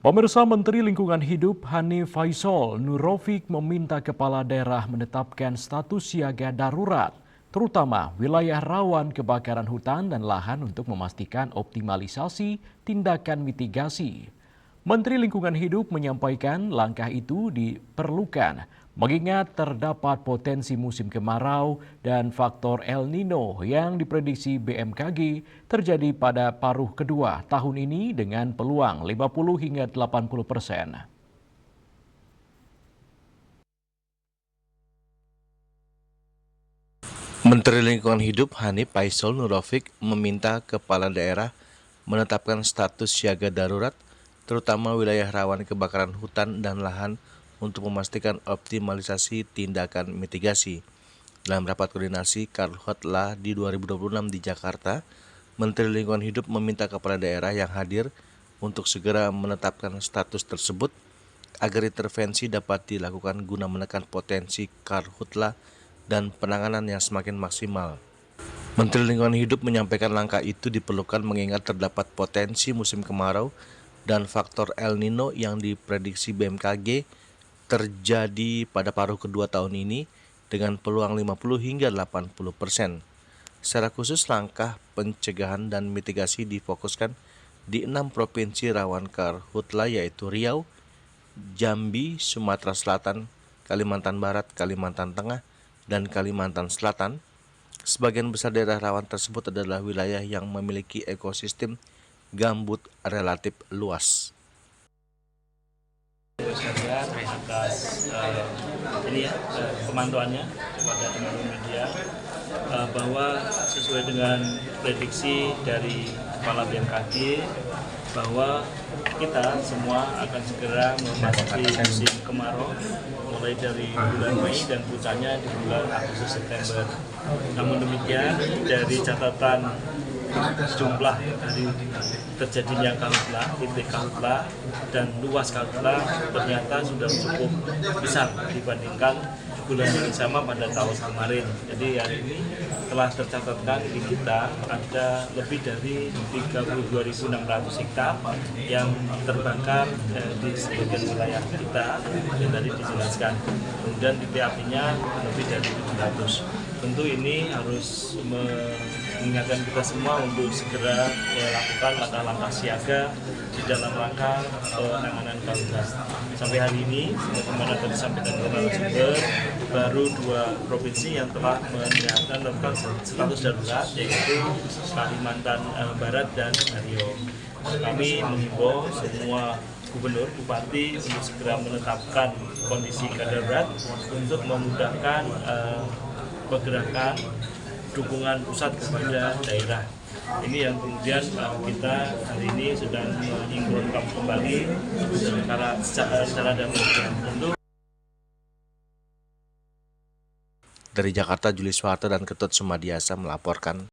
Pemirsa, Menteri Lingkungan Hidup Hanif Faisal Nurofik meminta kepala daerah menetapkan status siaga darurat, terutama wilayah rawan kebakaran hutan dan lahan untuk memastikan optimalisasi tindakan mitigasi. Menteri Lingkungan Hidup menyampaikan langkah itu diperlukan mengingat terdapat potensi musim kemarau dan faktor El Nino yang diprediksi BMKG terjadi pada paruh kedua tahun ini dengan peluang 50 hingga 80%. Menteri Lingkungan Hidup Hanif Faisal Nurofik meminta kepala daerah menetapkan status siaga darurat, terutama wilayah rawan kebakaran hutan dan lahan untuk memastikan optimalisasi tindakan mitigasi. Dalam rapat koordinasi Karhutla di 2026 di Jakarta, Menteri Lingkungan Hidup meminta kepala daerah yang hadir untuk segera menetapkan status tersebut agar intervensi dapat dilakukan guna menekan potensi karhutla dan penanganan yang semakin maksimal. Menteri Lingkungan Hidup menyampaikan langkah itu diperlukan mengingat terdapat potensi musim kemarau dan faktor El Nino yang diprediksi BMKG terjadi pada paruh kedua tahun ini dengan peluang 50 hingga 80%. Secara khusus, langkah pencegahan dan mitigasi difokuskan di 6 provinsi rawan karhutla yaitu Riau, Jambi, Sumatera Selatan, Kalimantan Barat, Kalimantan Tengah, dan Kalimantan Selatan. Sebagian besar daerah rawan tersebut adalah wilayah yang memiliki ekosistem gambut relatif luas. Sekalian atas pemantauannya kepada teman-teman media bahwa sesuai dengan prediksi dari Kepala BMKG bahwa kita semua akan segera memasuki musim kemarau mulai dari bulan Mei dan puncaknya di bulan Agustus September. Namun demikian, dari catatan jumlah dari terjadinya karhutla, titik karhutla dan luas karhutla ternyata sudah cukup besar dibandingkan bulan yang sama pada tahun kemarin. Jadi hari ini telah tercatatkan di kita ada lebih dari 32.600 hektar yang terbakar di sebagian wilayah kita yang tadi dijelaskan. Kemudian titik apinya lebih dari 700. Tentu ini harus mengingatkan kita semua untuk segera melakukan langkah-langkah siaga di dalam rangka penanganan karhutla. Sampai hari ini, sebagaimana tadi disampaikan oleh narasumber, baru 2 provinsi yang telah menyatakan status darurat, yaitu Kalimantan Barat dan Riau. Kami mengimbau semua gubernur, bupati untuk segera menetapkan kondisi darurat untuk memudahkan pergerakan dukungan pusat kepada daerah. Ini yang kemudian kita hari ini sudah menyinkronkan kembali secara demikian. Dari Jakarta, Julius Soeharto dan Ketut Sumadiasa melaporkan.